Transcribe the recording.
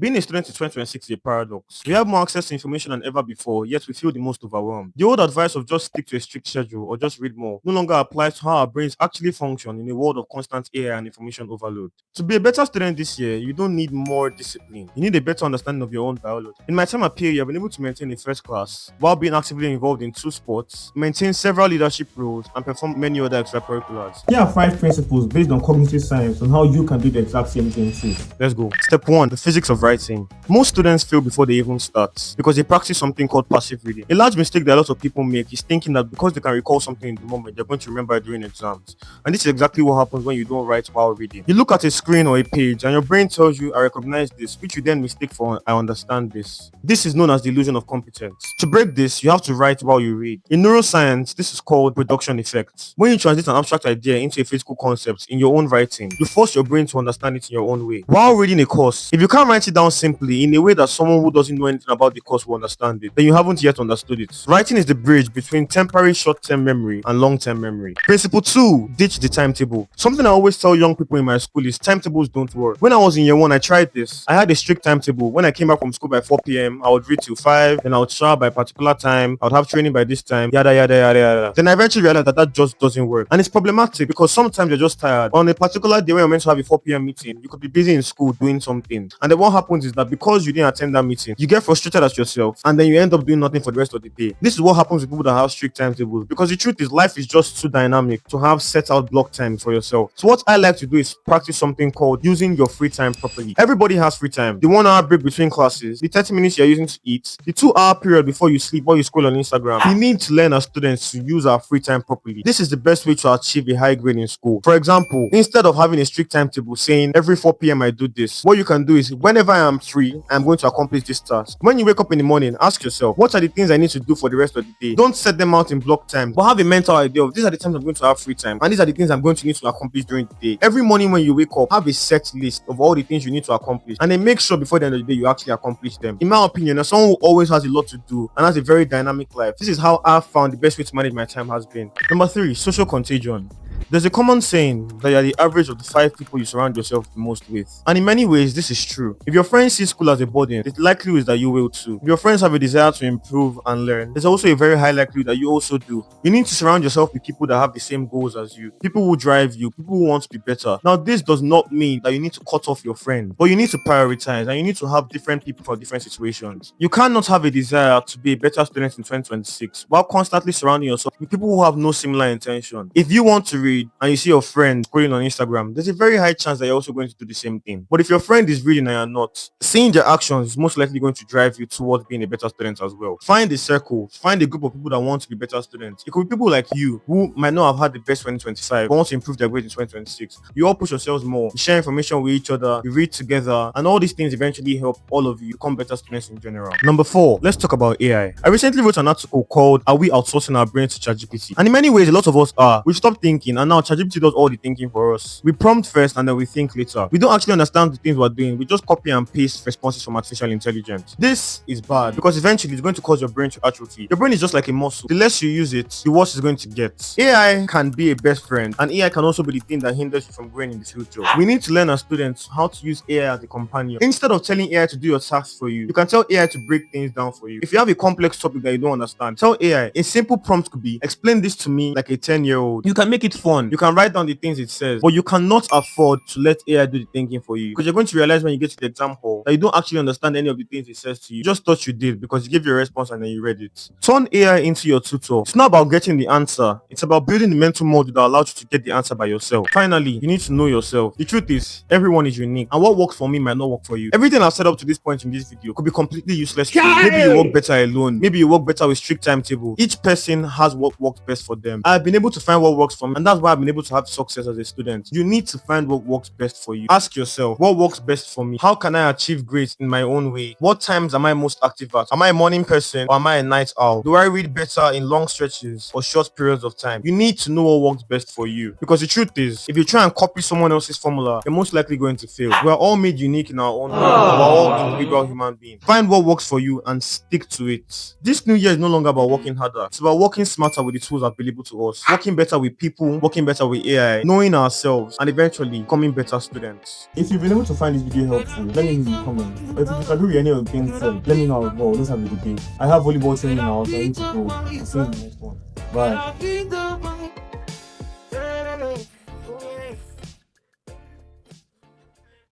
Being a student in 2026 is a paradox. We have more access to information than ever before, yet we feel the most overwhelmed. The old advice of just stick to a strict schedule or just read more no longer applies to how our brains actually function in a world of constant AI and information overload. To be a better student this year, you don't need more discipline. You need a better understanding of your own biology. In my time at PA, I've been able to maintain a first class while being actively involved in two sports, maintain several leadership roles, and perform many other extracurriculars. Here are 5 principles based on cognitive science on how you can do the exact same thing too. Let's go. Step 1. The physics of writing. Most students fail before they even start because they practice something called passive reading. A large mistake that a lot of people make is thinking that because they can recall something in the moment, they're going to remember it during exams. And this is exactly what happens when you don't write while reading. You look at a screen or a page and your brain tells you, I recognize this, which you then mistake for, I understand this. This is known as the illusion of competence. To break this, you have to write while you read. In neuroscience, this is called production effect. When you translate an abstract idea into a physical concept in your own writing, you force your brain to understand it in your own way. While reading a course, if you can't write it down simply in a way that someone who doesn't know anything about the course will understand it, then you haven't yet understood it. Writing is the bridge between temporary short-term memory and long-term memory. Principle 2, ditch the timetable. Something I always tell young people in my school is timetables don't work. When I was in year 1, I tried this. I had a strict timetable. When I came back from school by 4 p.m., I would read till 5, then I would shower by a particular time, I would have training by this time, yada yada yada yada. Then I eventually realized that that just doesn't work. And it's problematic because sometimes you're just tired. On a particular day when you're meant to have a 4 p.m. meeting, you could be busy in school doing something. And then what happens is that because you didn't attend that meeting, you get frustrated at yourself and then you end up doing nothing for the rest of the day. This is what happens with people that have strict timetables, because the truth is life is just too dynamic to have set out block time for yourself. So what I like to do is practice something called using your free time properly. Everybody has free time. The 1 hour break between classes, the 30 minutes you're using to eat, the 2 hour period before you sleep while you scroll on Instagram. We need to learn as students to use our free time properly. This is the best way to achieve a high grade in school. For example, instead of having a strict timetable saying every 4 p.m. I do this, what you can do is whenever I am free, I'm going to accomplish this task. When you wake up in the morning, ask yourself, what are the things I need to do for the rest of the day? Don't set them out in block time, but have a mental idea of these are the times I'm going to have free time, and these are the things I'm going to need to accomplish during the day. Every morning when you wake up, have a set list of all the things you need to accomplish, and then make sure before the end of the day you actually accomplish them. In my opinion, as someone who always has a lot to do and has a very dynamic life, this is how I've found the best way to manage my time has been. Number 3, social contagion. There's a common saying that you're the average of the 5 people you surround yourself the most with. And in many ways, this is true. If your friends see school as a burden, the likelihood is that you will too. If your friends have a desire to improve and learn, there's also a very high likelihood that you also do. You need to surround yourself with people that have the same goals as you, people who drive you, people who want to be better. Now, this does not mean that you need to cut off your friends, but you need to prioritize and you need to have different people for different situations. You cannot have a desire to be a better student in 2026 while constantly surrounding yourself with people who have no similar intention. If you want to read and you see your friend scrolling on Instagram, there's a very high chance that you're also going to do the same thing. But if your friend is reading and you're not, seeing their actions is most likely going to drive you towards being a better student as well. Find a circle, find a group of people that want to be better students. It could be people like you who might not have had the best 2025 but want to improve their grades in 2026. You all push yourselves more, you share information with each other, you read together, and all these things eventually help all of you become better students in general. Number 4, let's talk about AI. I recently wrote an article called Are We Outsourcing Our Brains to ChatGPT? And in many ways, a lot of us are. We've stopped thinking and now ChatGPT does all the thinking for us. We prompt first and then we think later. We don't actually understand the things we're doing. We just copy and paste responses from artificial intelligence. This is bad because eventually it's going to cause your brain to atrophy. Your brain is just like a muscle. The less you use it, the worse it's going to get. AI can be a best friend, and AI can also be the thing that hinders you from growing in the future. We need to learn as students how to use AI as a companion. Instead of telling AI to do your tasks for you, you can tell AI to break things down for you. If you have a complex topic that you don't understand, tell AI. A simple prompt could be, explain this to me like a 10-year-old. You can make it fun. You can write down the things it says, but you cannot afford to let AI do the thinking for you, because you're going to realize when you get to the exam hall that you don't actually understand any of the things it says to you. You just thought you did because you gave your response and then you read it. Turn AI into your tutor. It's not about getting the answer. It's about building the mental model that allows you to get the answer by yourself. Finally, you need to know yourself. The truth is, everyone is unique, and what works for me might not work for you. Everything I've said up to this point in this video could be completely useless to you. Maybe you work better alone. Maybe you work better with strict timetable. Each person has what works best for them. I've been able to find what works for me, and that's why I've been able to have success as a student. You need to find what works best for you. Ask yourself, what works best for me? How can I achieve grades in my own way? What times am I most active at? Am I a morning person or am I a night owl? Do I read better in long stretches or short periods of time? You need to know what works best for you, because the truth is, if you try and copy someone else's formula, you're most likely going to fail. We're all made unique in our own way. We're all individual human beings. Find what works for you and stick to it. This new year is no longer about working harder. It's about working smarter with the tools available to us, working better with people, working working better with AI, knowing ourselves, and eventually becoming better students. If you've been able to find this video helpful, let me know in the comments. But if you can do any of the things said, let me know as well. Let's have a debate. I have volleyball training now, so I need to go. I'll see you in the next one. Bye.